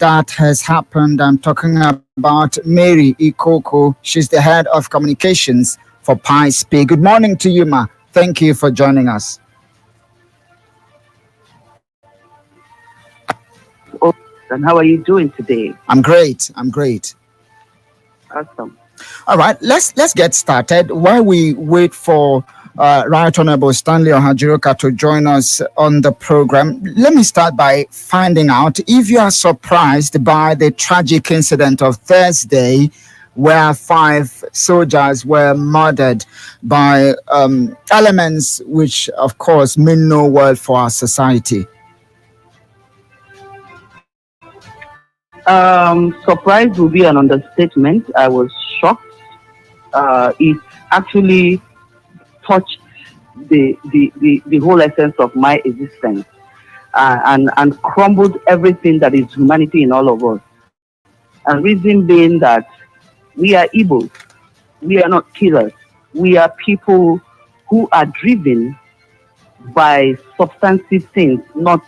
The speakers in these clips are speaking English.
that has happened. I'm talking about Mary Ikoku. She's the head of communications for PISE-P. Good morning to you, ma. Thank you for joining us. Oh, and how are you doing today? I'm great. I'm great. Awesome. All right, let's get started. While we wait for Right Honorable Stanley Ohajuruka to join us on the program, let me start by finding out if you are surprised by the tragic incident of Thursday where 5 soldiers were murdered by elements which, of course, mean no well for our society. Surprise will be an understatement. I was shocked. It actually touched the whole essence of my existence and crumbled everything that is humanity in all of us. And reason being that we are Igbos, we are not killers. We are people who are driven by substantive things, not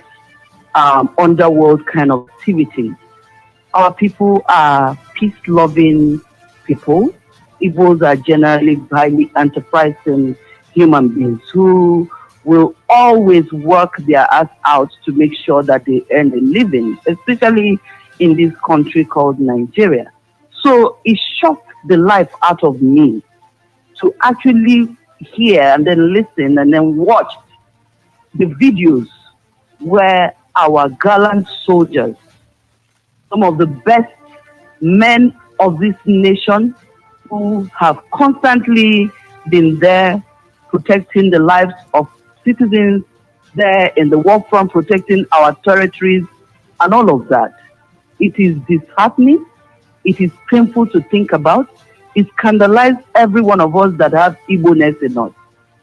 underworld kind of activity. Our people are peace-loving people. Igbos are generally highly enterprising human beings who will always work their ass out to make sure that they earn a living, especially in this country called Nigeria. So it shocked the life out of me to actually hear and then listen and then watch the videos where our gallant soldiers, some of the best men of this nation who have constantly been there protecting the lives of citizens, there in the war front protecting our territories and all of that. It is disheartening. It is painful to think about. It scandalizes every one of us that have Igbo-ness in us.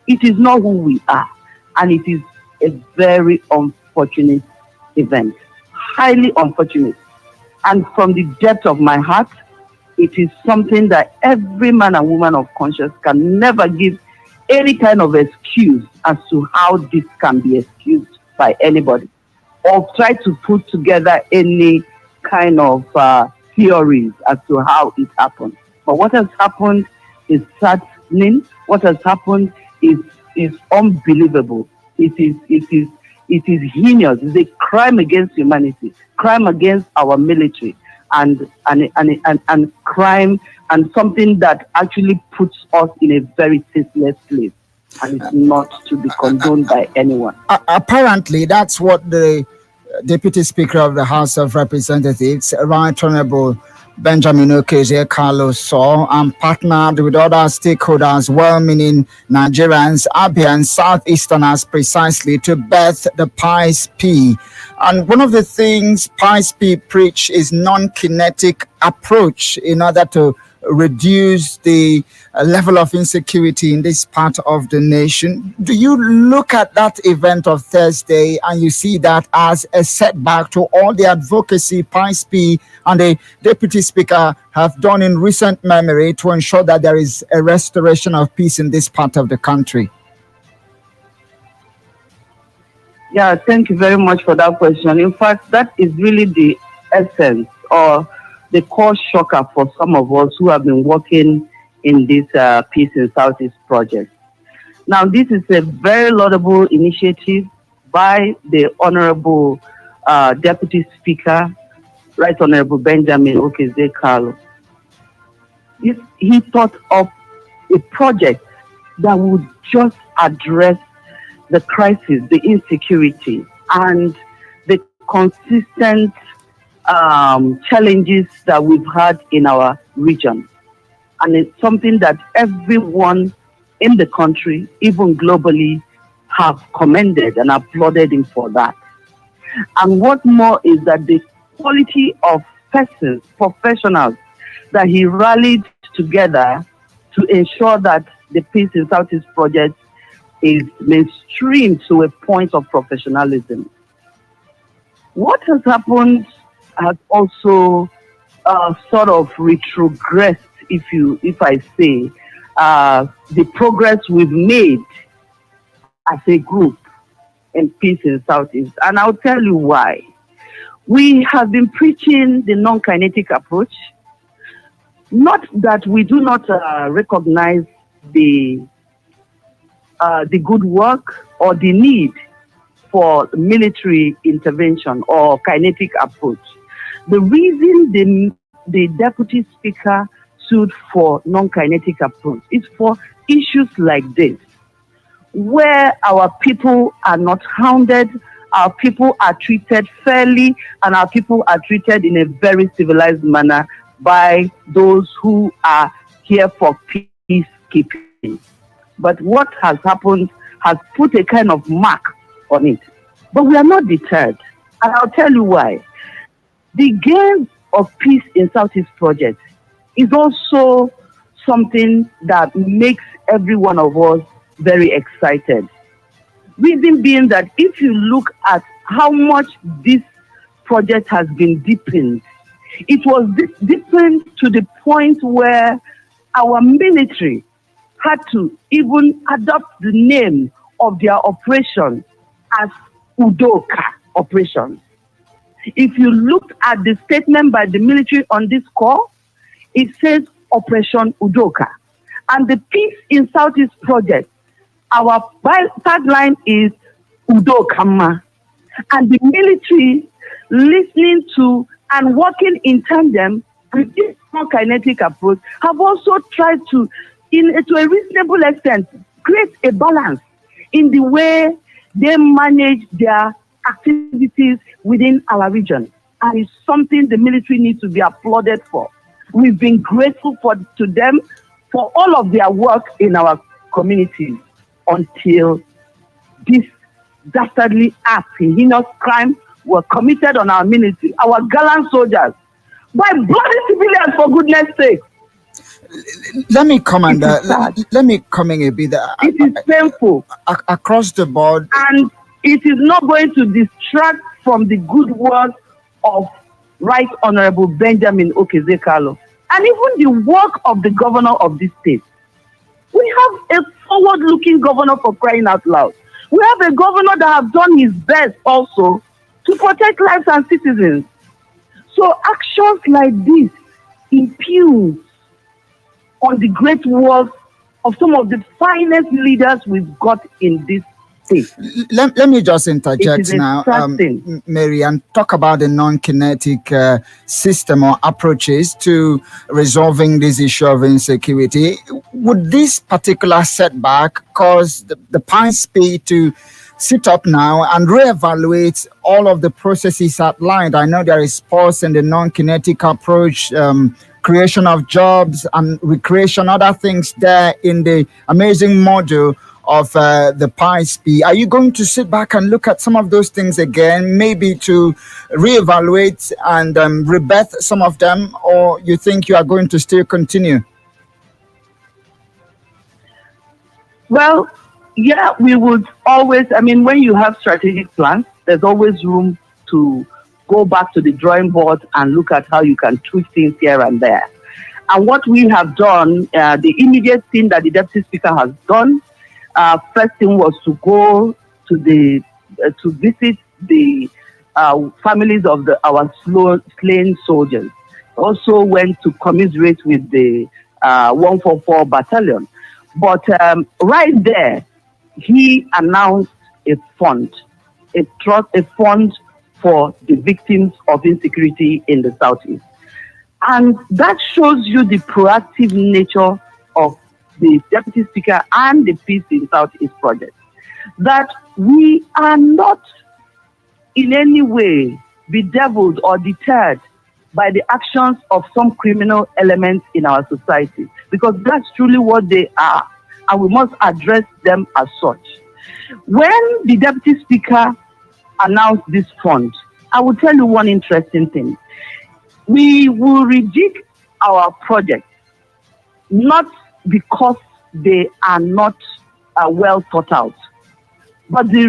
It is not who we are. And it is a very unfortunate event. Highly unfortunate. And from the depth of my heart, it is something that every man and woman of conscience can never give any kind of excuse as to how this can be excused by anybody, or try to put together any kind of theories as to how it happened. But what has happened is saddening. What has happened is unbelievable. It is heinous. It's a crime against humanity, crime against our military, and crime, and something that actually puts us in a very tasteless place, and it's not to be condoned by anyone. Apparently, that's what the Deputy Speaker of the House of Representatives, Right Honorable Benjamin Kalu, saw and partnered with other stakeholders, well-meaning Nigerians, Abia and Southeasterners, precisely to birth the PISE-P. And one of the things PISE-P preach is non-kinetic approach in order to reduce the level of insecurity in this part of the nation. Do you look at that event of Thursday and you see that as a setback to all the advocacy PISE-P and the Deputy Speaker have done in recent memory to ensure that there is a restoration of peace in this part of the country? Yeah, thank you very much for that question. In fact, that is really the essence or the core shocker for some of us who have been working in this Peace in Southeast project. Now, this is a very laudable initiative by the Honorable Deputy Speaker, Right Honorable Benjamin Kalu. He thought of a project that would just address the crisis, the insecurity, and the consistent challenges that we've had in our region. And it's something that everyone in the country, even globally, have commended and applauded him for that. And what more is that the quality of persons, professionals, that he rallied together to ensure that the Peace in Southeast project is mainstream to a point of professionalism. What has happened has also sort of retrogressed, if I say, the progress we've made as a group in Peace in Southeast. And I'll tell you why. We have been preaching the non-kinetic approach. Not that we do not recognize the good work or the need for military intervention or kinetic approach. The reason the Deputy Speaker stood for non-kinetic approach is for issues like this, where our people are not hounded, our people are treated fairly, and our people are treated in a very civilized manner by those who are here for peacekeeping. But what has happened has put a kind of mark on it. But we are not deterred, and I'll tell you why. The gain of peace in Southeast Project is also something that makes every one of us very excited. Reason being that if you look at how much this project has been deepened, it was deepened to the point where our military had to even adopt the name of their operation as Udoka operation. If you look at the statement by the military on this call, it says Operation Udoka. And the Peace in Southeast Project, our tagline is Udokama. And the military, listening to and working in tandem with this non-kinetic approach, have also tried to, to a reasonable extent, create a balance in the way they manage their activities within our region. And it's something the military needs to be applauded for. We've been grateful to them for all of their work in our communities until this dastardly act, heinous crime, were committed on our military, our gallant soldiers, by bloody civilians, for goodness sake. Let me comment. Let me comment a bit. It is painful across the board, and it is not going to distract from the good work of Right Honorable Benjamin Okezie Kalu, and even the work of the governor of this state. We have a forward-looking governor, for crying out loud. We have a governor that has done his best also to protect lives and citizens. So actions like this impugn on the great work of some of the finest leaders we've got in this state. Let me just interject now, Mary, and talk about the non-kinetic system or approaches to resolving this issue of insecurity. Would this particular setback cause the PISE-P to sit up now and reevaluate all of the processes outlined? I know there is pause in the non-kinetic approach, creation of jobs and recreation, other things there in the amazing module of the PISE-P. Are you going to sit back and look at some of those things again, maybe to reevaluate and rebirth some of them, or you think you are going to still continue? Well, yeah, we would always, when you have strategic plans, there's always room to go back to the drawing board and look at how you can tweak things here and there. And what we have done, the immediate thing that the Deputy Speaker has done, first thing was to go to to visit the families of our slain soldiers. Also went to commiserate with the 144 battalion. But right there, he announced a fund, a fund for the victims of insecurity in the Southeast. And that shows you the proactive nature of the Deputy Speaker and the Peace in Southeast Project. That we are not in any way bedeviled or deterred by the actions of some criminal elements in our society, because that's truly what they are, and we must address them as such. When the Deputy Speaker announced this fund, I will tell you one interesting thing. We will rejig our project, not because they are not well thought out, but the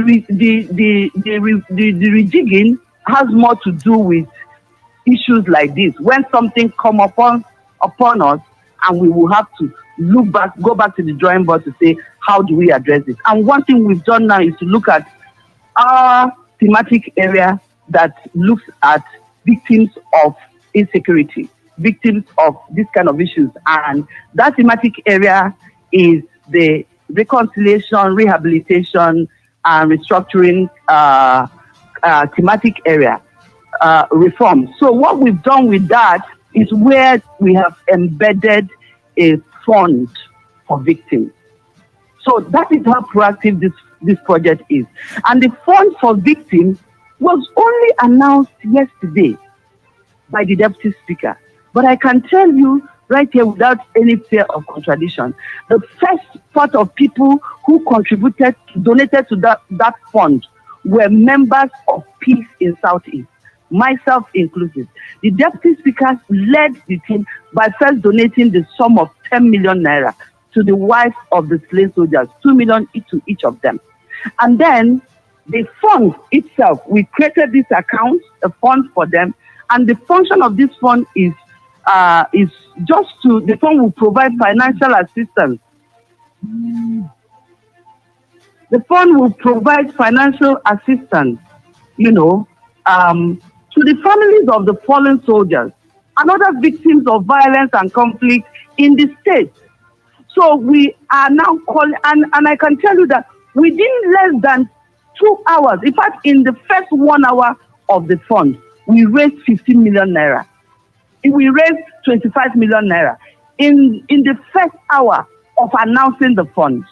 rejigging has more to do with issues like this. When something come upon us, and we will have to go back to the drawing board to say, how do we address it? And one thing we've done now is to look at our thematic area, that looks at victims of insecurity, victims of this kind of issues. And that thematic area is the reconciliation, rehabilitation, and restructuring thematic area reform. So what we've done with that is where we have embedded a fund for victims. So that is how proactive this project is. And the fund for victims was only announced yesterday by the Deputy Speaker. But I can tell you right here without any fear of contradiction, the first part of people who donated to that fund were members of PISE in Southeast, myself inclusive. The Deputy Speaker led the team by first donating the sum of 10 million naira to the wives of the slain soldiers, 2 million to each of them. And then the fund itself, we created this account, a fund for them, and the function of this fund is the fund will provide financial assistance. The fund will provide financial assistance, to the families of the fallen soldiers and other victims of violence and conflict in the state. So we are now calling, and I can tell you that within less than 2 hours, in fact, in the first 1 hour of the fund, we raised 15 million naira. We raised 25 million naira. In the first hour of announcing the fund,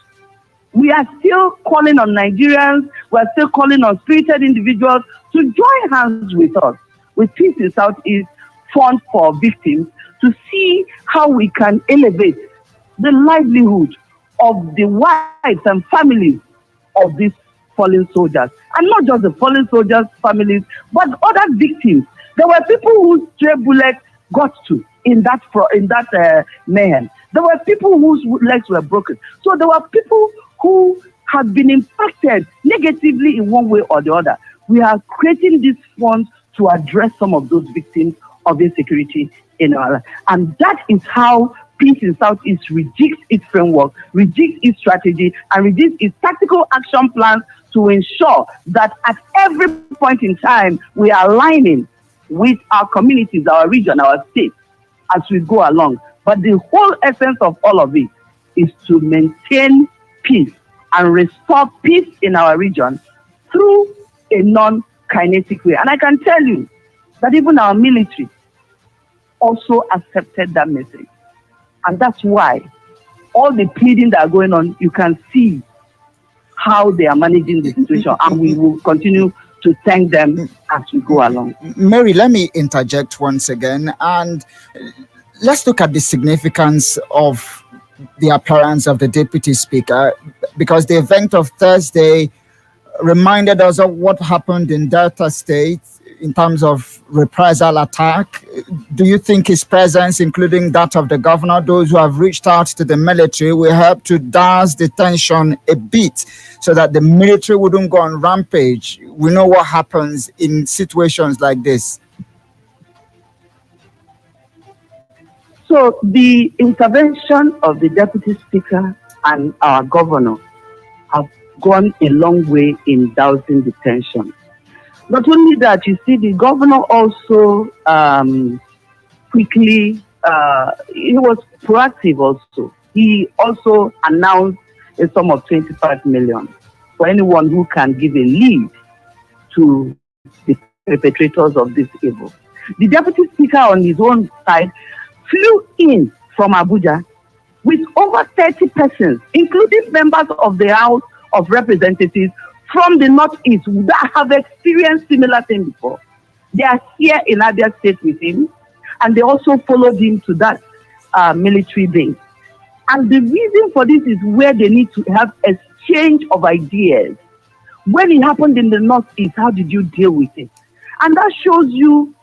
we are still calling on Nigerians, we are still calling on spirited individuals to join hands with us, with PISE in Southeast Fund for Victims, to see how we can elevate the livelihood of the wives and families of these fallen soldiers. And not just the fallen soldiers' families, but other victims. There were people whose stray bullets got to in that mayhem. There were people whose legs were broken. So there were people who have been impacted negatively in one way or the other. We are creating these funds to address some of those victims of insecurity in our life. And that is how PISE in Southeast rejigs its framework, rejigs its strategy, and rejigs its tactical action plans to ensure that at every point in time, we are aligning with our communities, our region, our state, as we go along. But the whole essence of all of it is to maintain peace and restore peace in our region through a non-kinetic way. And I can tell you that even our military also accepted that message. And that's why all the pleading that are going on, you can see how they are managing the situation. And we will continue to thank them as we go along. Mary, let me interject once again. And let's look at the significance of the appearance of the Deputy Speaker, because the event of Thursday reminded us of what happened in Delta State in terms of reprisal attack. Do you think his presence, including that of the governor, those who have reached out to the military, will help to douse the tension a bit so that the military wouldn't go on rampage? We know what happens in situations like this. So the intervention of the Deputy Speaker and our governor have gone a long way in dousing the tension. Not only that, you see, the governor also quickly, he was proactive also. He also announced a sum of 25 million for anyone who can give a lead to the perpetrators of this evil. The Deputy Speaker on his own side flew in from Abuja with over 30 persons, including members of the House of Representatives from the Northeast that have experienced similar things before. They are here in Abia State with him, and they also followed him to that military base. And the reason for this is where they need to have exchange of ideas. When it happened in the Northeast, how did you deal with it? And that shows you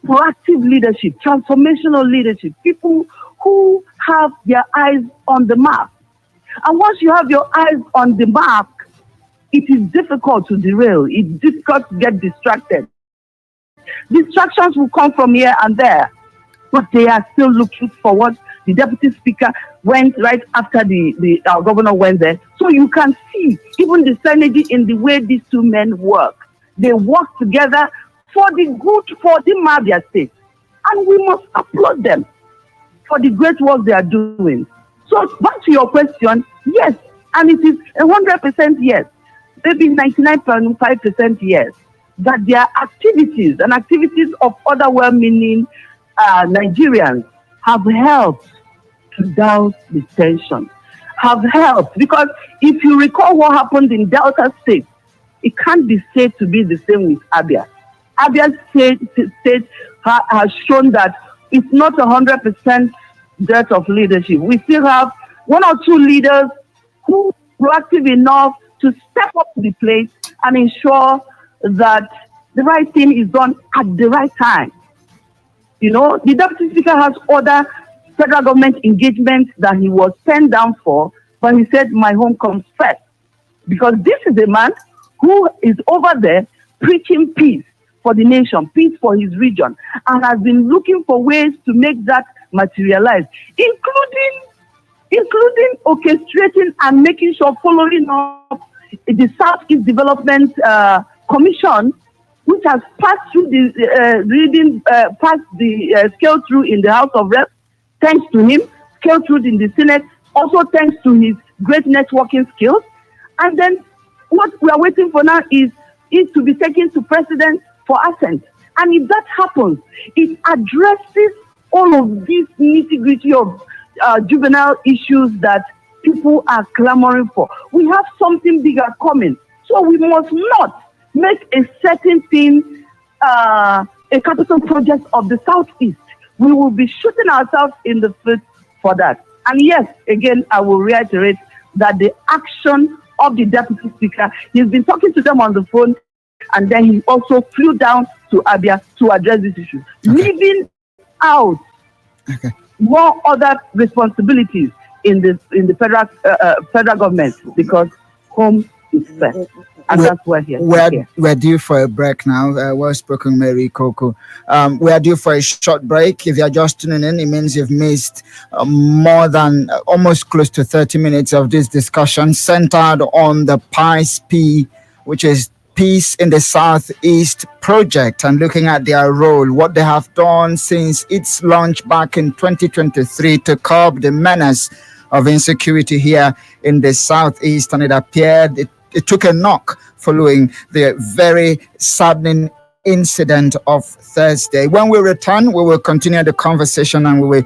proactive leadership, transformational leadership, people who have their eyes on the map. And once you have your eyes on the map, it is difficult to derail. It's difficult to get distracted. Distractions will come from here and there, but they are still looking forward. The Deputy Speaker went right after our governor went there. So you can see even the synergy in the way these two men work. They work together for the good for the Abia state. And we must applaud them for the great work they are doing. So back to your question, yes, and it is 100% yes, maybe 99.5% yes, that their activities and activities of other well-meaning Nigerians have helped to douse the tension, have helped. Because if you recall what happened in Delta State, it can't be said to be the same with Abia. Abia State has shown that it's not 100% dearth of leadership. We still have one or two leaders who are proactive enough to step up to the plate and ensure that the right thing is done at the right time. You know, the Deputy Speaker has other federal government engagements that he was penned down for, but he said, my home comes first. Because this is a man who is over there preaching peace for the nation, peace for his region, and has been looking for ways to make that materialize, including orchestrating and making sure, following up the Southeast Development Commission, which has passed through the scale through in the House of Reps, thanks to him, scale through in the Senate, also thanks to his great networking skills. And then what we are waiting for now is to be taken to President for assent. And if that happens, it addresses all of these nitty-gritty of juvenile issues that people are clamoring for. We have something bigger coming. So we must not make a certain thing a capital project of the Southeast. We will be shooting ourselves in the foot for that. And yes, again, I will reiterate that the action of the Deputy Speaker, he's been talking to them on the phone, and then he also flew down to Abia to address this issue, leaving out more other responsibilities in the federal government, because home is first. And that's why we're due for a break now. Well spoken, Mary Ikoku. We are due for a short break. If you're just tuning in, it means you've missed more than almost close to 30 minutes of this discussion centered on the PISE-P, which is Peace in the Southeast project, and looking at their role, what they have done since its launch back in 2023 to curb the menace of insecurity here in the Southeast. And it appeared it took a knock following the very saddening incident of Thursday. When we return, we will continue the conversation, and we will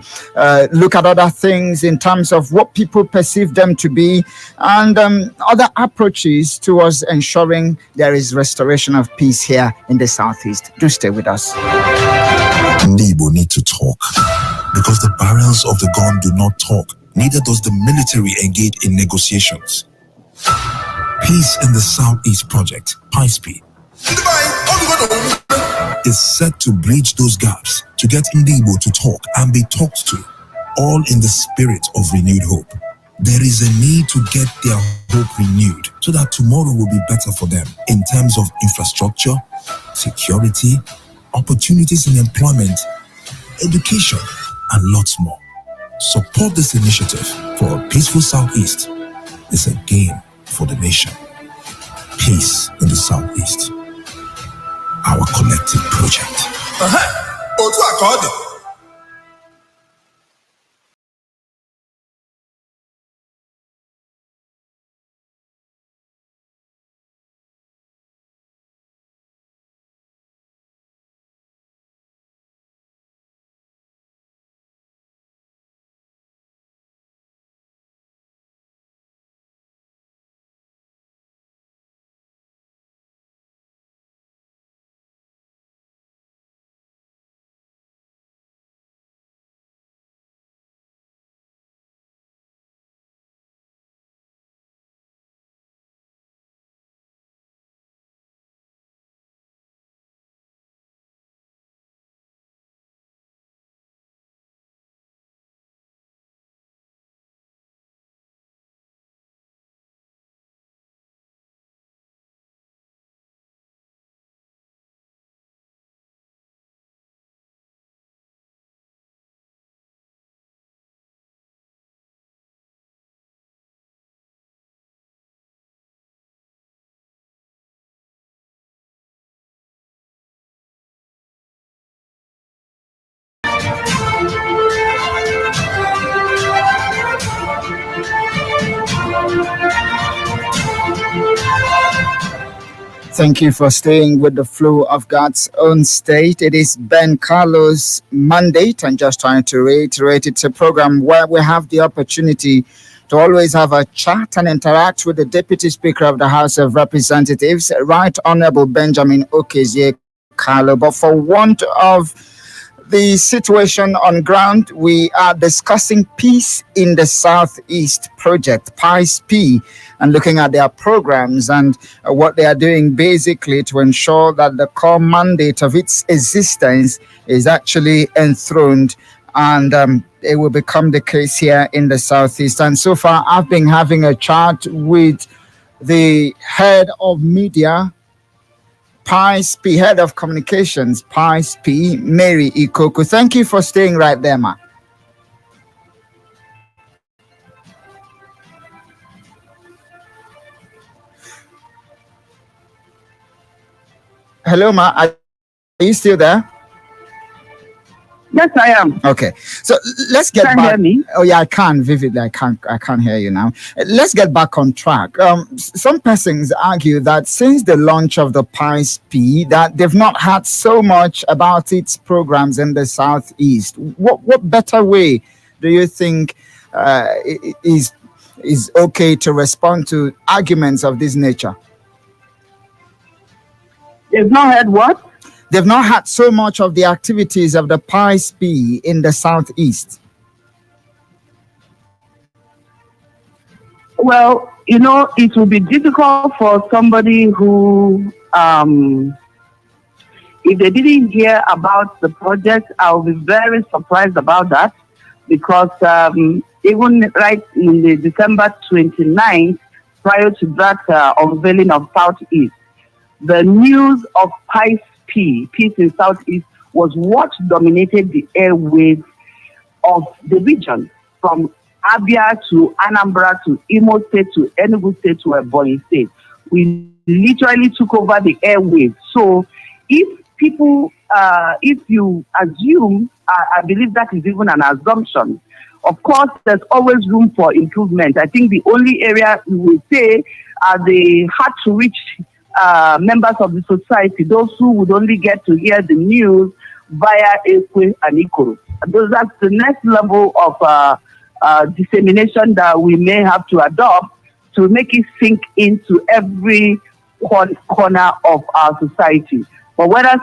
look at other things in terms of what people perceive them to be, and other approaches towards ensuring there is restoration of peace here in the Southeast. Do stay with us. Igbo need to talk, because the barrels of the gun do not talk. Neither does the military engage in negotiations. Peace in the Southeast project, PISE-P, is set to bridge those gaps, to get Igbo to talk and be talked to, all in the spirit of renewed hope. There is a need to get their hope renewed so that tomorrow will be better for them in terms of infrastructure, security, opportunities in employment, education, and lots more. Support this initiative for a peaceful Southeast. It's a gain for the nation. Peace in the Southeast. Our collective project. Thank you for staying with the flow of God's own state. It is Ben Carlos' mandate, and just trying to reiterate, it's a program where we have the opportunity to always have a chat and interact with the Deputy Speaker of the House of Representatives, Right Honorable Benjamin Okezie Kalu. But for want of the situation on ground, we are discussing Peace in the Southeast project, PISE-P, and looking at their programs and what they are doing basically to ensure that the core mandate of its existence is actually enthroned, and it will become the case here in the Southeast. And so far, I've been having a chat with the head of media, PISE-P, head of communications, PISE-P, Mary Ikoku. Thank you for staying right there, ma. Hello, ma. Are you still there? Yes, I am. Okay, so let's get Can back. you hear me? Oh yeah, I can vividly. I can't hear you now. Let's get back on track. Some persons argue that since the launch of the PISE-P, that they've not had so much about its programs in the Southeast. What better way do you think is okay to respond to arguments of this nature? They've not heard what? They've not had so much of the activities of the PISE-P in the Southeast. Well, it will be difficult for somebody who, if they didn't hear about the project, I'll be very surprised about that, because even right in the December 29th, prior to that unveiling of Southeast, the news of PISE-P, Peace in Southeast, was what dominated the airwaves of the region, from Abia to Anambra to Imo State to Enugu State to Ebonyi State. We literally took over the airwaves. So if people, if you assume, I believe that is even an assumption. Of course, there's always room for improvement. I think the only area we will say are the hard to reach members of the society, those who would only get to hear the news via Ikoku and Ikoku. That's the next level of dissemination that we may have to adopt to make it sink into every corner of our society. But whether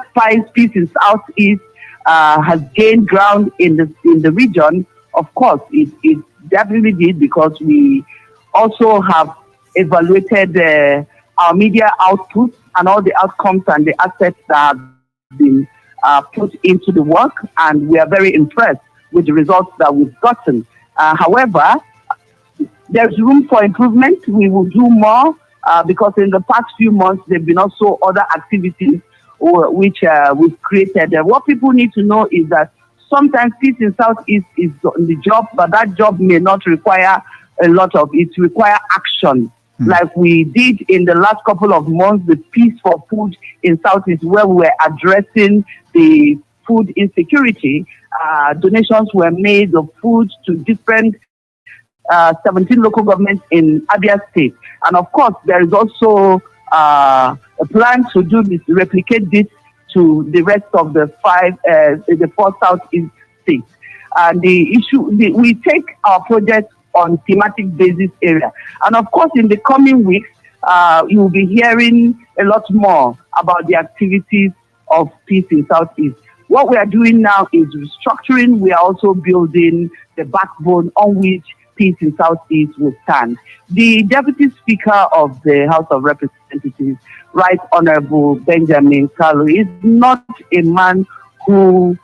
Peace in Southeast has gained ground in the region, of course, it definitely did, because we also have evaluated our media output and all the outcomes and the assets that have been put into the work, and we are very impressed with the results that we've gotten. However, there's room for improvement. We will do more because in the past few months, there have been also other activities which we've created. What people need to know is that sometimes Peace in Southeast is on the job, but that job may not require a lot of it. Require action. Like we did in the last couple of months, the Peace for Food in Southeast, where we were addressing the food insecurity. Donations were made of food to different 17 local governments in Abia State. And of course, there is also a plan to do this, replicate this to the rest of the four Southeast states. And the issue, we take our project on thematic basis area. And of course, in the coming weeks, you will be hearing a lot more about the activities of Peace in Southeast. What we are doing now is restructuring. We are also building the backbone on which Peace in Southeast will stand. The Deputy Speaker of the House of Representatives, Right Honorable Benjamin Kalu, is not a man who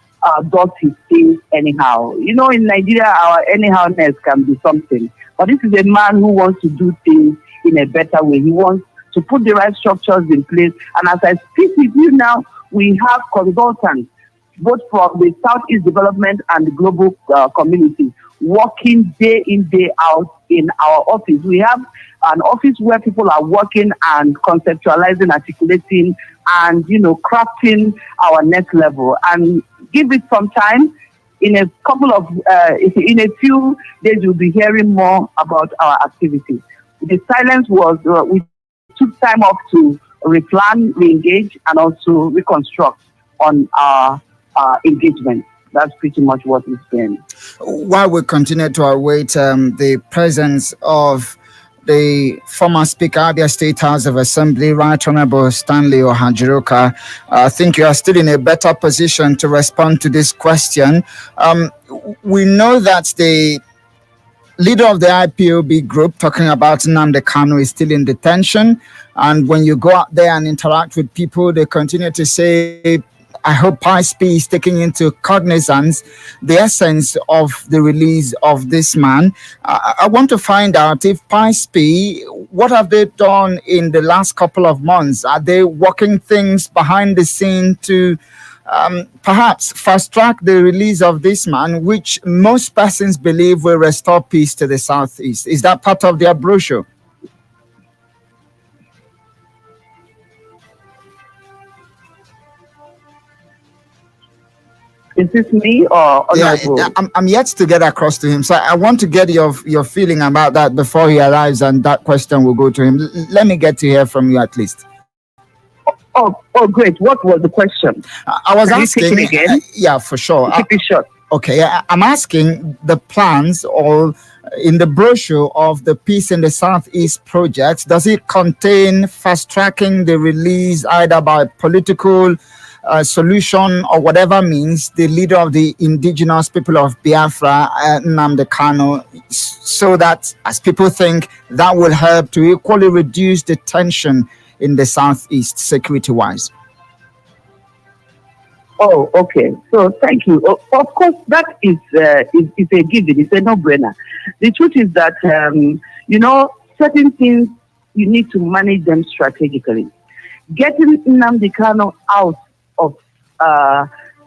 does his things anyhow. In Nigeria, our anyhowness can be something. But this is a man who wants to do things in a better way. He wants to put the right structures in place. And as I speak with you now, we have consultants, both from the Southeast Development and the global community, working day in, day out in our office. We have an office where people are working and conceptualizing, articulating, and crafting our next level. And give it some time. In a few days, you'll be hearing more about our activities. The silence was we took time off to replan, re-engage, and also reconstruct on our engagement. That's pretty much what it's been. While we continue to await the presence of the former Speaker, Abia State House of Assembly, Right Honorable Stanley Ohajuruka, I think you are still in a better position to respond to this question. We know that the leader of the IPOB group, talking about Nnamdi Kanu, is still in detention. And when you go out there and interact with people, they continue to say, I hope PISE-P is taking into cognizance the essence of the release of this man. I want to find out if PISE-P, what have they done in the last couple of months? Are they working things behind the scene to perhaps fast track the release of this man, which most persons believe will restore peace to the Southeast? Is that part of their brochure? Is this me or yeah, I'm yet to get across to him, so I want to get your feeling about that before he arrives, and that question will go to him. Let me get to hear from you at least. Oh, great. What was the question? I was asking again. Yeah, for sure. Keep it short. Okay, I'm asking the plans or in the brochure of the Peace in the Southeast project, does it contain fast tracking the release either by political solution or whatever means the leader of the indigenous people of Biafra, Nnamdi Kanu, so that, as people think, that will help to equally reduce the tension in the Southeast security-wise? Oh, okay. So thank you. Of course, that is a given. It's a no-brainer. The truth is that, certain things, you need to manage them strategically. Getting Nnamdi Kanu out of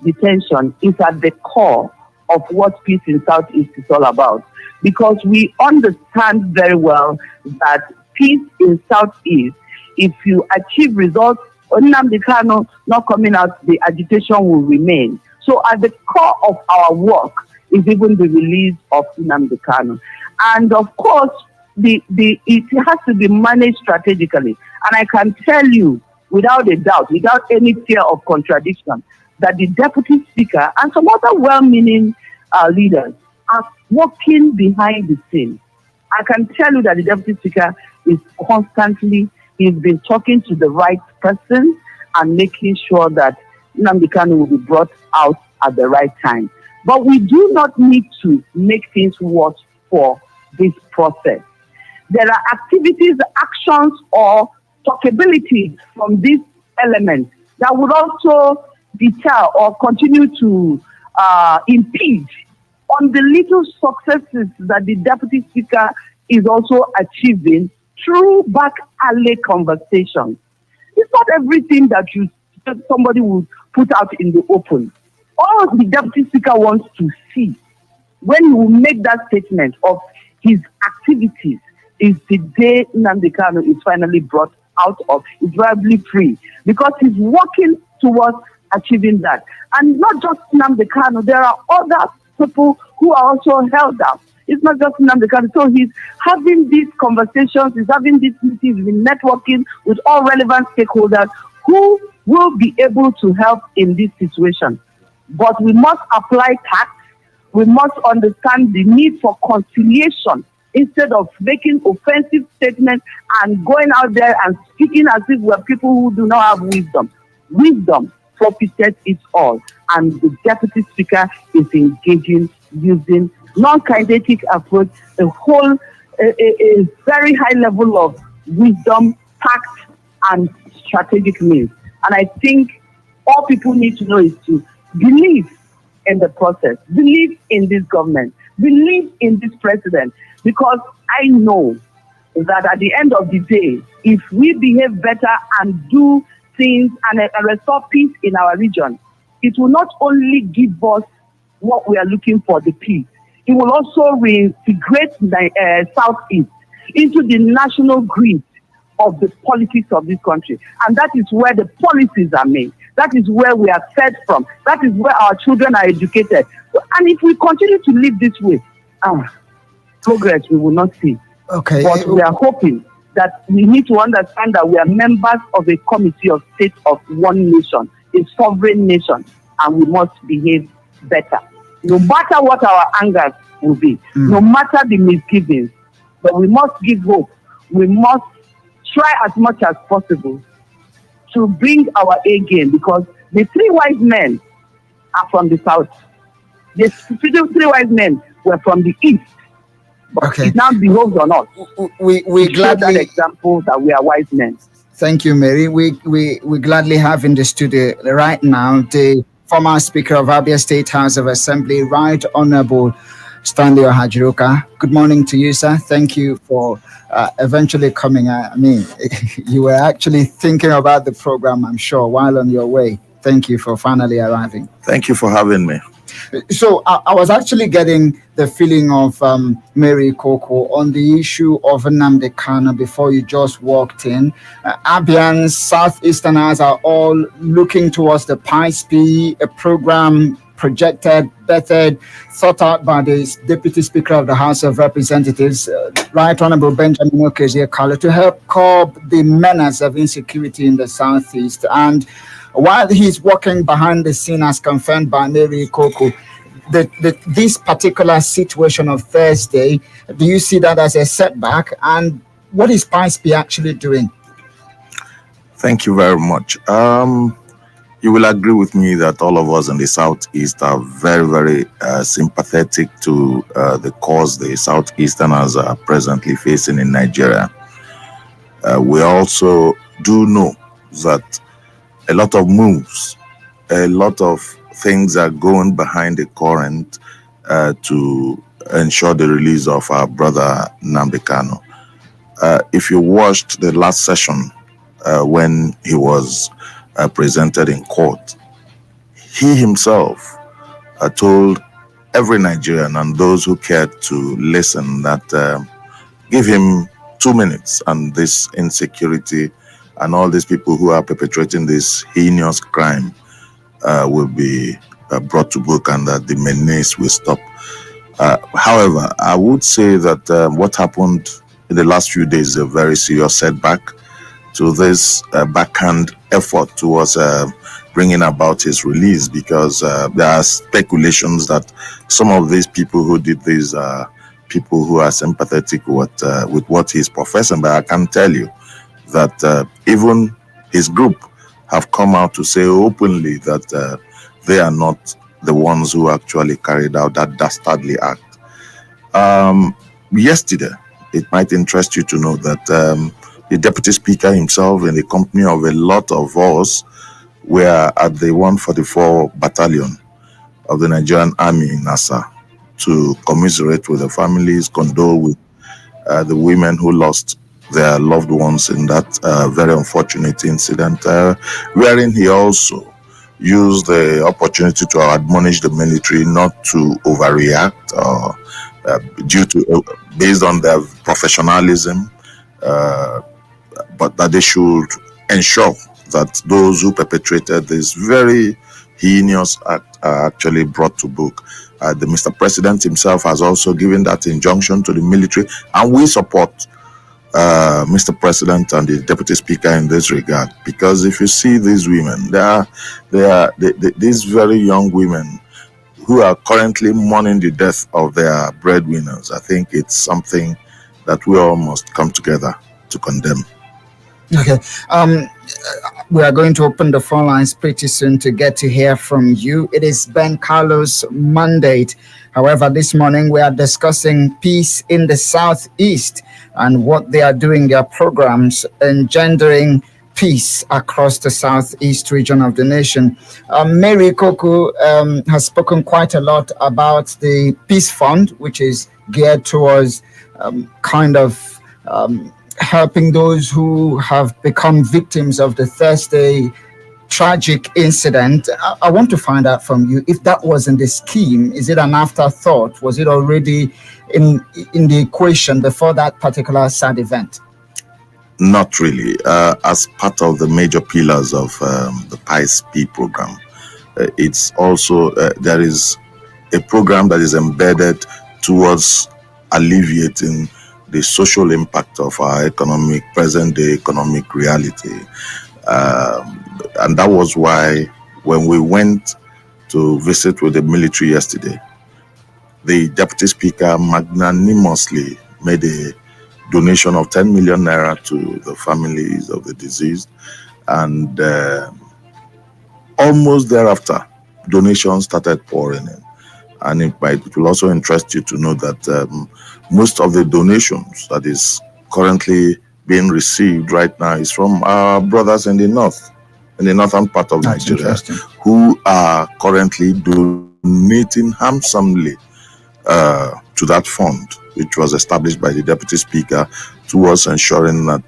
detention is at the core of what peace in Southeast is all about. Because we understand very well that peace in Southeast, if you achieve results, Nnamdi Kanu not coming out, the agitation will remain. So at the core of our work is even the release of Nnamdi Kanu. And of course, it has to be managed strategically. And I can tell you, without a doubt, without any fear of contradiction, that the Deputy Speaker and some other well-meaning leaders are working behind the scenes. I can tell you that the Deputy Speaker is constantly, he's been talking to the right person and making sure that Nnamdi Kanu will be brought out at the right time. But we do not need to make things worse for this process. There are activities, actions, or talkability from this element that would also deter or continue to impede on the little successes that the Deputy Speaker is also achieving through back alley conversations. It's not everything that somebody will put out in the open. All the Deputy Speaker wants to see when he will make that statement of his activities is the day Nnamdi Kanu is finally brought out of, is verbally free, because he's working towards achieving that. And not just Nnamdi Kanu, there are other people who are also held up. It's not just Nnamdi Kanu. So he's having these conversations, he's having these meetings, he's been networking with all relevant stakeholders who will be able to help in this situation. But we must apply tact. We must understand the need for conciliation instead of making offensive statements and going out there and speaking as if we're people who do not have wisdom. Wisdom forfeited it all. And the Deputy Speaker is engaging using non-kinetic approach, a very high level of wisdom, tact, and strategic means. And I think all people need to know is to believe in the process, believe in this government, believe in this president, because I know that at the end of the day, if we behave better and do things and restore peace in our region, it will not only give us what we are looking for, the peace, it will also reintegrate the Southeast into the national grid of the politics of this country. And that is where the policies are made. That is where we are fed from. That is where our children are educated. And if we continue to live this way, progress we will not see. Okay. But we are hoping that we need to understand that we are members of a committee of states of one nation, a sovereign nation, and we must behave better. No matter what our angers will be, no matter the misgivings, but we must give hope. We must try as much as possible to bring our A game, because the three wise men are from the south. The three wise men were from the east. But it now behoves on us. We gladly that example that we are wise men. Thank you, Mary. We gladly have in the studio right now the former Speaker of Abia State House of Assembly, Right Honorable Stanley Ohajuruka. Good morning to you, sir. Thank you for eventually coming. I mean, you were actually thinking about the program, I'm sure, while on your way. Thank you for finally arriving. Thank you for having me. So I was actually getting the feeling of Mary Ikoku on the issue of Nnamdi Kanu before you just walked in. Abians, Southeasterners are all looking towards the PISE-P, a program projected, bettered, thought out by the Deputy Speaker of the House of Representatives, Right Honorable Benjamin Kalu, to help curb the menace of insecurity in the Southeast. And while he's working behind the scene, as confirmed by Mary Ikoku, this particular situation of Thursday, do you see that as a setback? And what is PISE-P actually doing? Thank you very much. You will agree with me that all of us in the Southeast are very, very sympathetic to the cause the Southeasterners are presently facing in Nigeria. We also do know that a lot of moves, a lot of things are going behind the current to ensure the release of our brother Nnamdi Kanu. If you watched the last session when he was presented in court, he himself told every Nigerian and those who cared to listen that give him 2 minutes and this insecurity and all these people who are perpetrating this heinous crime will be brought to book, and that the menace will stop. However, I would say that what happened in the last few days is a very serious setback to this backhand effort towards bringing about his release, because there are speculations that some of these people who did this are people who are sympathetic with what he's professing. But I can tell you that even his group have come out to say openly that they are not the ones who actually carried out that dastardly act. Yesterday, it might interest you to know that the Deputy Speaker himself, in the company of a lot of us, were at the 144 Battalion of the Nigerian Army in Nasa to commiserate with the families, condole with the women who lost their loved ones in that very unfortunate incident, wherein he also used the opportunity to admonish the military not to overreact based on their professionalism, but that they should ensure that those who perpetrated this very heinous act are actually brought to book. The Mr. President himself has also given that injunction to the military, and we support Mr. President and the Deputy Speaker in this regard, because if you see these women, these very young women who are currently mourning the death of their breadwinners. I think it's something that we all must come together to condemn. Okay. We are going to open the phone lines pretty soon to get to hear from you. It is Ben Kalu's mandate. However, this morning we are discussing peace in the Southeast and what they are doing, their programs engendering peace across the Southeast region of the nation. Mary Ikoku has spoken quite a lot about the Peace Fund, which is geared towards helping those who have become victims of the Thursday tragic incident. I want to find out from you, if that was in the scheme, is it an afterthought? Was it already in the equation before that particular sad event? Not really. As part of the major pillars of the PISE-P program, it's also, there is a program that is embedded towards alleviating the social impact of our present day economic reality. And that was why when we went to visit with the military yesterday, the Deputy Speaker magnanimously made a donation of 10 million naira to the families of the deceased, and almost thereafter, donations started pouring in. And it will also interest you to know that most of the donations that is currently being received right now is from our brothers in the northern part of Nigeria, who are currently donating handsomely to that fund, which was established by the Deputy Speaker towards ensuring that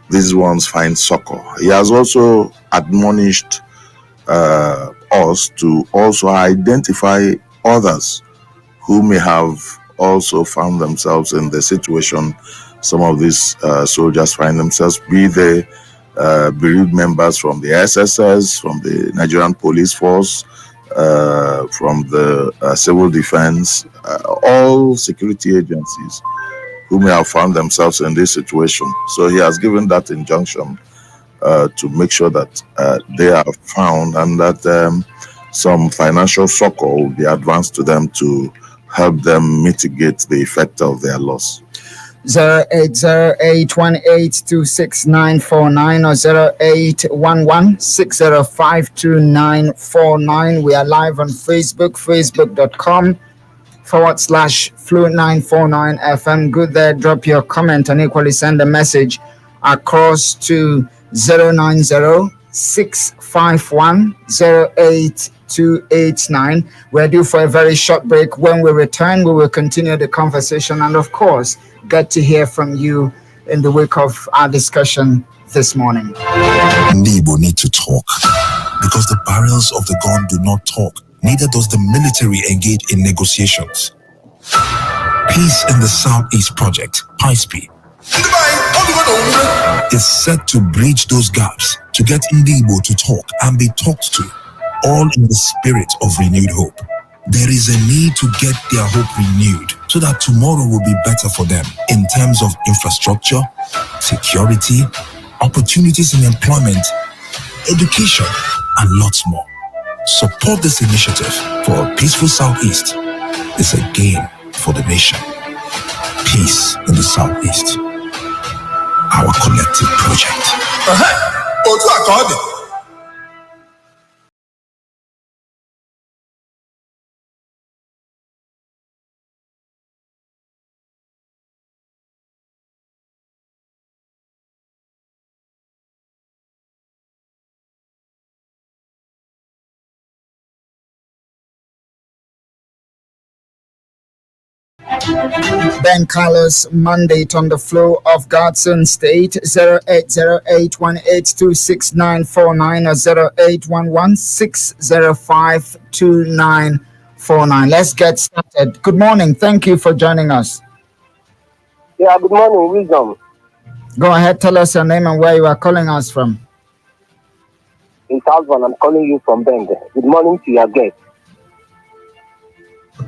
these ones find succor. He has also admonished us to also identify others who may have also found themselves in the situation some of these soldiers find themselves, be they bereaved members from the SSS, from the Nigerian Police Force, from the Civil Defense, all security agencies who may have found themselves in this situation. So he has given that injunction to make sure that they are found, and that some financial succor will be advanced to them to help them mitigate the effect of their loss. 08081826949 or 0811605249. We are live on Facebook, facebook.com/Flu949FM. Good there, drop your comment and equally send a message across to 090-651-08289. We're due for a very short break. When we return, we will continue the conversation and, of course, get to hear from you in the wake of our discussion this morning. Nebo need to talk because the barrels of the gun do not talk. Neither does the military engage in negotiations. Peace in the Southeast Project, PISE-P, is set to bridge those gaps to get Ndebo to talk and be talked to, all in the spirit of renewed hope. There is a need to get their hope renewed so that tomorrow will be better for them in terms of infrastructure, security, opportunities in employment, education, and lots more. Support this initiative for a peaceful Southeast. It's a gain for the nation. Peace in the Southeast. Our collective project. Ben Carlos mandate on the flow of Godson State. 080818266949 or 0811605249. Let's get started. Good morning. Thank you for joining us. Yeah, good morning, Wisdom. Go ahead, tell us your name and where you are calling us from. In Salvan, I'm calling you from Bend. Good morning to your guest.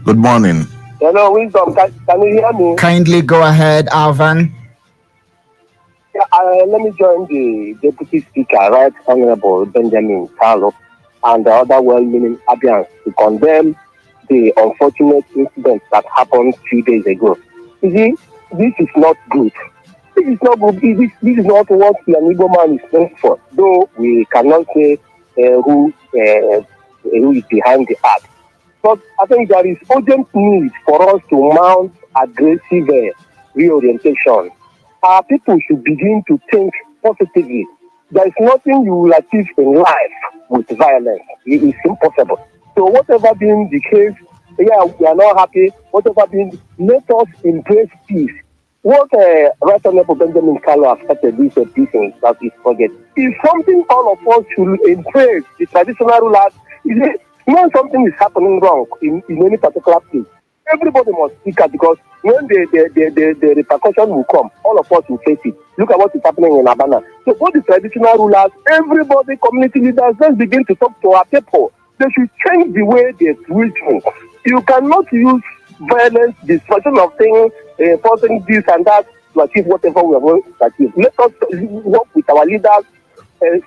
Good morning. Hello, Wisdom. Can you hear me? Kindly go ahead, Alvan. Yeah, let me join the Deputy Speaker, Right Honorable Benjamin Kalu, and the other well-meaning Abians to condemn the unfortunate incident that happened 2 days ago. You see, this is not good. This is not good. This is not what the Igbo man is meant for. Though we cannot say who is behind the act. But I think there is urgent need for us to mount aggressive reorientation. Our people should begin to think positively. There is nothing you will achieve in life with violence. It is impossible. So whatever being the case, yeah, we are not happy. Whatever being, let us embrace peace. What Right Honorable Benjamin Kalu has started this peace in Southeast Project is something all of us should embrace. The traditional rulers, when something is happening wrong in any particular place, everybody must speak out, because when the repercussion will come, all of us will face it. Look at what is happening in Abia. So both the traditional rulers, everybody, community leaders, let's begin to talk to our people. They should change the way they do things. You cannot use violence, destruction of things, sponsoring this and that to achieve whatever we are going to achieve. Let us work with our leaders,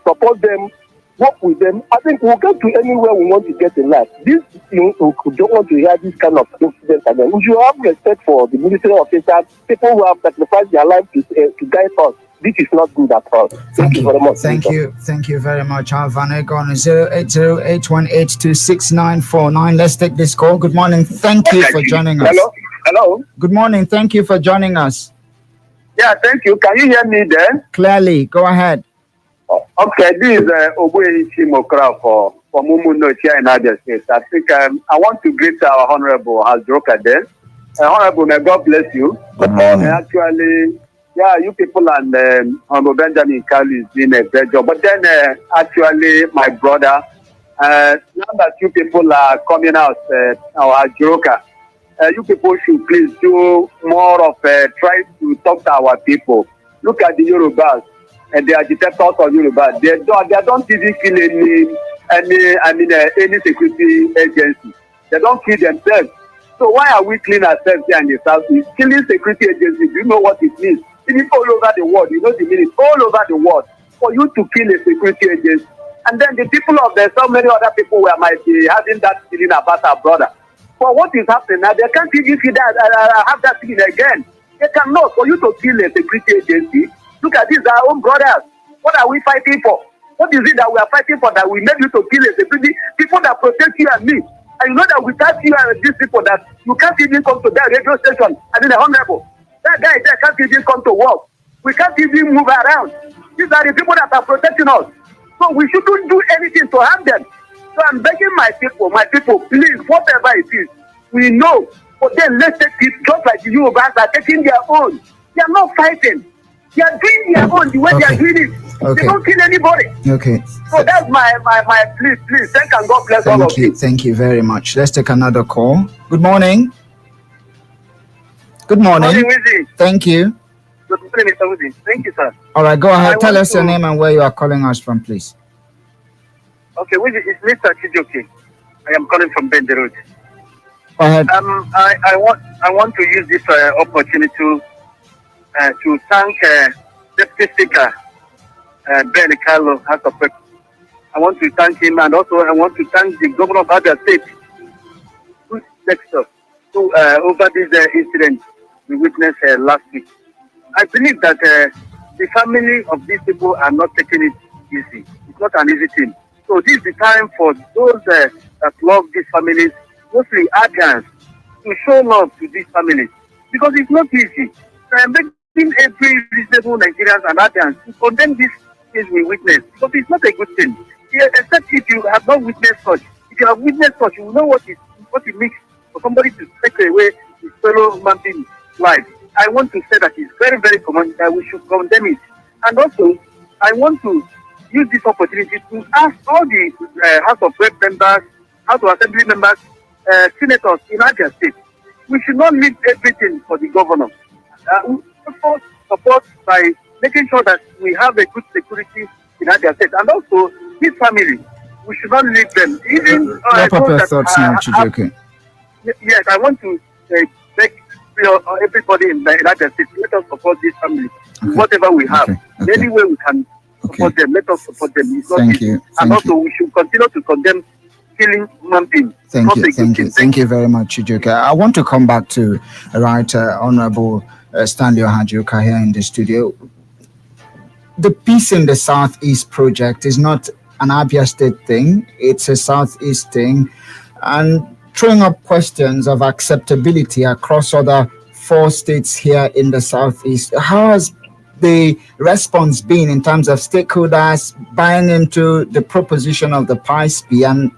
support them, work with them. I think we'll get to anywhere we want to get in life. This thing, we don't want to hear this kind of incident again. We should have respect for the military officers, people who have sacrificed their life to guide us. This is not good at all. Thank you very much. Thank you very much. Alvane, go on 08081826949. Let's take this call. Good morning. Thank you for joining us. Hello. Good morning. Thank you for joining us. Yeah, thank you. Can you hear me then? Clearly. Go ahead. Okay, this is Obuehi Chimokra for Mumuno here in Abia State. I think I want to greet our Honorable Ohajuruka there. Honorable, may God bless you. Good morning. Actually, yeah, you people and Honorable Benjamin Kalu is doing a great job. But then, actually, my brother, now that you people are coming out, Ohajuruka, you people should please do more of try to talk to our people. Look at the Yorubas and the agitators of Yoruba. They don't even kill any security agency. They don't kill themselves. So why are we killing ourselves here in the Southeast? Killing security agencies, do you know what it means? It is all over the world. You know the meaning. All over the world for you to kill a security agency. And then the people of there, so many other people might be having that feeling about our brother. But what is happening now? They can't even see that have that feeling again. They cannot. For you to kill a security agency, look at this, our own brothers. What are we fighting for? What is it that we are fighting for that we made you to kill a security? People that protect you and me. And you know that without you and these people that you can't even come to that radio station. I mean, the honorable. That guy there can't even come to work. We can't even move around. These are the people that are protecting us. So we shouldn't do anything to harm them. So I'm begging my people, please, whatever it is, we know. But then let's take it just like the Yorubas are taking their own. They are not fighting. They are doing their own the way they are doing it. They don't kill anybody. Okay. So that's my please. Thank and God bless all of you. Thank you very much. Let's take another call. Good morning. Good morning. Good morning, thank you. Good morning, Mr. Wizzy. Thank you, sir. All right, go ahead. Tell us your name and where you are calling us from, please. Okay, Wizzy, it's Mr. Chijoke. I am calling from Bende Road. Go ahead. I want to use this opportunity to thank Deputy Speaker Ben Kalu. I want to thank him, and also I want to thank the Governor of Abia State, who's next up, over this incident we witnessed last week. I believe that the family of these people are not taking it easy. It's not an easy thing. So this is the time for those that love these families, mostly Abians, to show love to these families, because it's not easy. I'm begging every reasonable Nigerians and Abians to condemn this case we witnessed, because it's not a good thing. Except if you have not witnessed such. If you have witnessed such, you will know what it means for somebody to take away his fellow human being's life. I want to say that it's very, very common that we should condemn it. And also, I want to use this opportunity to ask all the House of Rep members, House of Assembly members, senators in Abia State. We should not leave everything for the governor. We also support by making sure that we have a good security in Abia State. And also, this family, we should not leave them. Even thoughts now, Chijoke. Yes, I want to beg everybody in Abia State, let us support this family. Whatever we have, any way we can support them, let us support them. It's not easy. And also, we should continue to condemn killing human beings. Thank you very much, Chijoke. I want to come back to Honorable Stanley Ohajuruka here in the studio. The Peace in the Southeast project is not an Abia State thing, it's a Southeast thing, and throwing up questions of acceptability across other 4 states here in the Southeast. How has the response been in terms of stakeholders buying into the proposition of the PISE-P and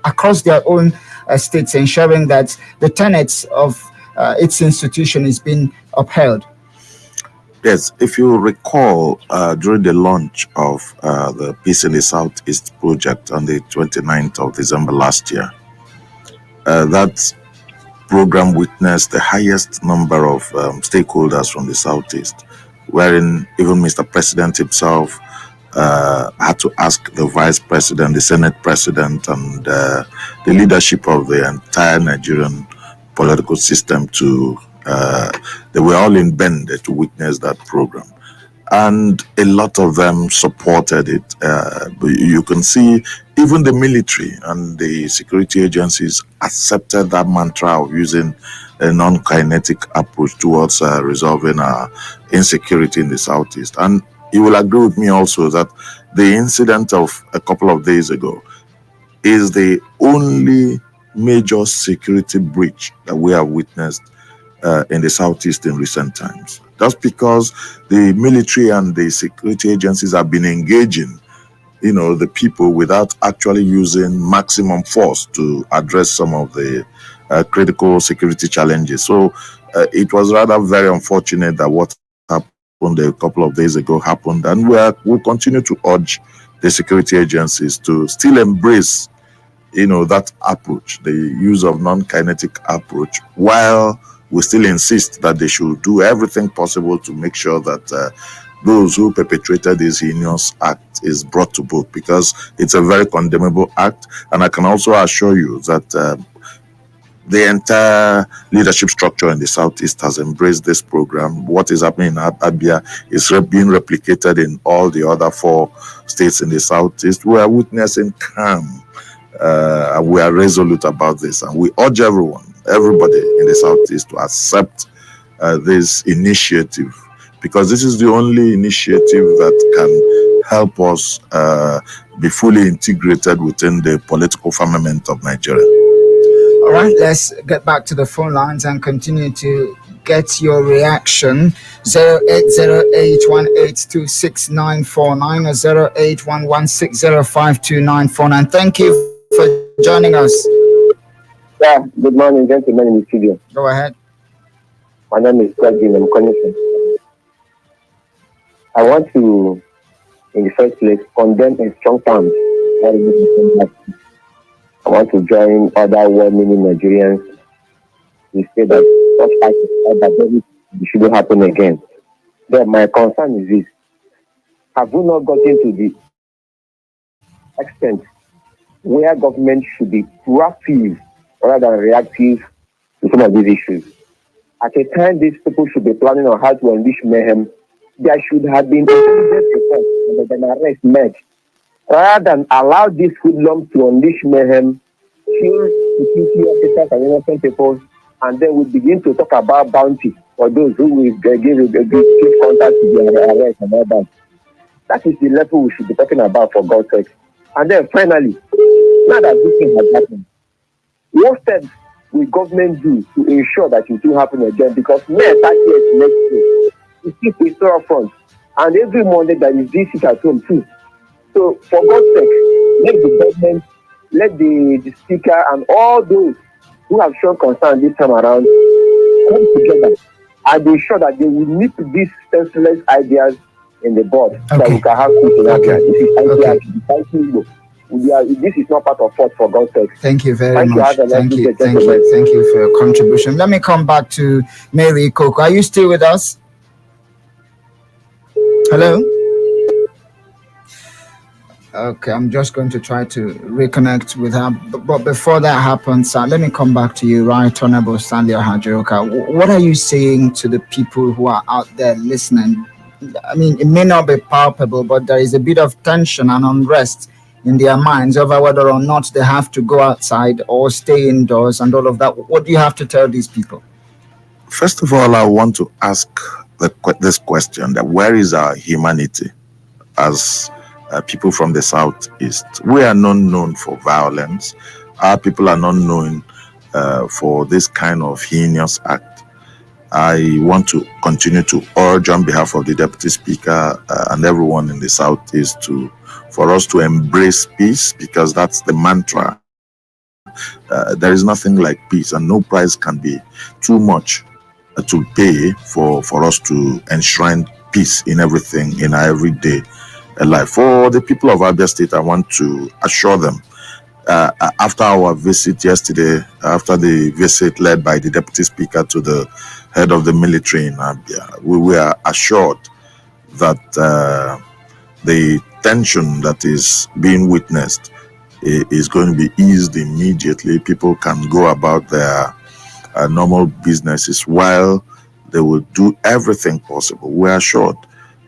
across their own states, ensuring that the tenets of its institution is being upheld? Yes, if you recall, during the launch of the Peace in the Southeast project on the 29th of December last year, that program witnessed the highest number of stakeholders from the Southeast, wherein even Mr. President himself had to ask the Vice President, the Senate President, and the leadership of the entire Nigerian political system to they were all in Bende to witness that program. And a lot of them supported it. But you can see even the military and the security agencies accepted that mantra of using a non-kinetic approach towards resolving insecurity in the Southeast. And you will agree with me also that the incident of a couple of days ago is the only major security breach that we have witnessed in the Southeast in recent times. That's because the military and the security agencies have been engaging, the people without actually using maximum force to address some of the critical security challenges. So it was rather very unfortunate that what happened a couple of days ago happened, and we'll continue to urge the security agencies to still embrace, that approach, the use of non-kinetic approach, while we still insist that they should do everything possible to make sure that those who perpetrated this heinous act is brought to book, because it's a very condemnable act. And I can also assure you that the entire leadership structure in the Southeast has embraced this program. What is happening in Abia is being replicated in all the other 4 states in the Southeast. We are witnessing calm, and we are resolute about this. And we urge everybody in the Southeast to accept this initiative, because this is the only initiative that can help us be fully integrated within the political firmament of Nigeria. All right, let's get back to the phone lines and continue to get your reaction. 080818269949 or 0811605249. Thank you for joining us. Yeah, good morning, gentlemen in the studio. Go ahead. My name is Gladys. I'm calling from. I want to, in the first place, condemn in strong terms. I want to join other well-meaning Nigerians to say that such acts shouldn't happen again. But my concern is this: have we not gotten to the extent where government should be proactive rather than reactive to some of these issues? At a time these people should be planning on how to unleash mayhem, there should have been intelligence reports and an arrest made, rather than allow these hoodlums to unleash mayhem, kill security officers and innocent people, and then we begin to talk about bounty for those who will give contact to their arrest and all that. That is the level we should be talking about, for God's sake. And then finally, now that this thing has happened, what steps will government do to ensure that it will happen again? Because May 30th next year, it's still a storefront, and every Monday there is this at home too. So, for God's sake, let the government, let the speaker, and all those who have shown concern this time around come together and be sure that they will nip these senseless ideas in the bud, so that we can have peace in Abia. This is not part of what, for God's sake. Thank you very much. Thank you for your contribution. Let me come back to Mary Ikoku. Are you still with us? Hello? Okay, I'm just going to try to reconnect with her. But before that happens, let me come back to you, Right Honorable Stanley Ohajuruka. What are you saying to the people who are out there listening? I mean, it may not be palpable, but there is a bit of tension and unrest in their minds over whether or not they have to go outside or stay indoors and all of that. What do you have to tell these people? First of all, I want to ask this question, that where is our humanity as people from the Southeast? We are not known for violence. Our people are not known for this kind of heinous act. I want to continue to urge on behalf of the Deputy Speaker and everyone in the Southeast for us to embrace peace, because that's the mantra. There is nothing like peace, and no price can be too much to pay for us to enshrine peace in everything, in our everyday life. For the people of Abia State, I want to assure them, after our visit yesterday, after the visit led by the Deputy Speaker to the head of the military in Abia, we were assured that the tension that is being witnessed is going to be eased immediately. People can go about their normal businesses while they will do everything possible. We are assured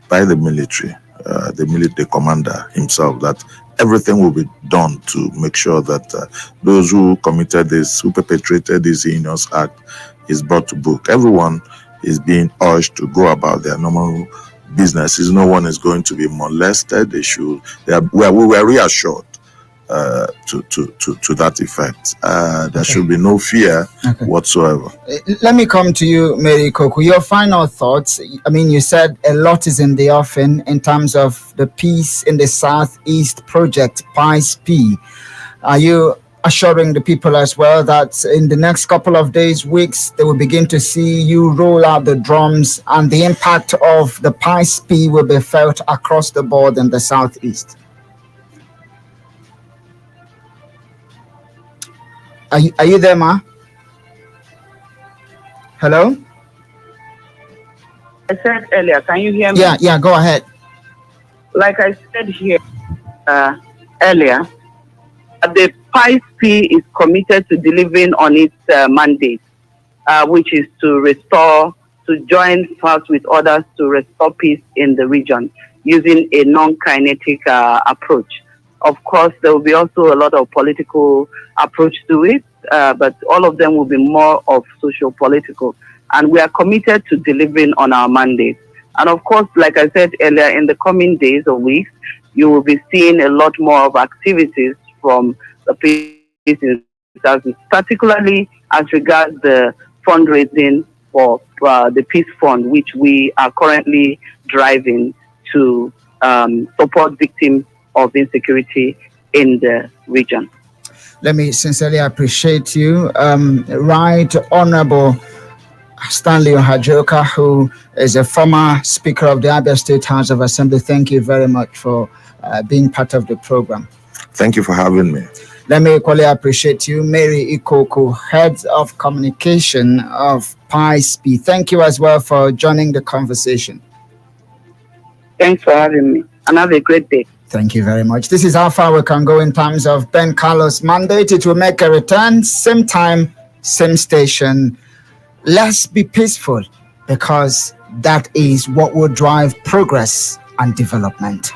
by the military commander himself, that everything will be done to make sure that those who committed this, who perpetrated this heinous act, is brought to book. Everyone is being urged to go about their normal businesses. No one is going to be molested. We were reassured to that effect. There should be no fear whatsoever. Let me come to you, Mary Ikoku. Your final thoughts. I mean, you said a lot is in the offing in terms of the Peace in the Southeast project, PISE-P. Are you assuring the people as well that in the next couple of days, weeks, they will begin to see you roll out the drums and the impact of the PISE-P will be felt across the board in the Southeast? Are you there, Ma? Hello? I said earlier, can you hear me? Yeah, go ahead. Like I said here earlier, the PISE-P is committed to delivering on its mandate, which is to join forces with others to restore peace in the region using a non-kinetic approach. Of course, there will be also a lot of political approach to it, but all of them will be more of socio-political. And we are committed to delivering on our mandate. And of course, like I said earlier, in the coming days or weeks, you will be seeing a lot more of activities from the Peace in Southeast, particularly as regards the fundraising for the Peace Fund, which we are currently driving to support victims of insecurity in the region. Let me sincerely appreciate you, Right Honorable Stanley Ohajuruka, who is a former Speaker of the Abia State House of Assembly. Thank you very much for being part of the program. Thank you for having me. Let me equally appreciate you, Mary Ikoku, Head of Communication of PISE-P. Thank you as well for joining the conversation. Thanks for having me, and have a great day. Thank you very much. This is how far we can go in terms of Ben Kalu's mandate. It will make a return, same time, same station. Let's be peaceful, because that is what will drive progress and development.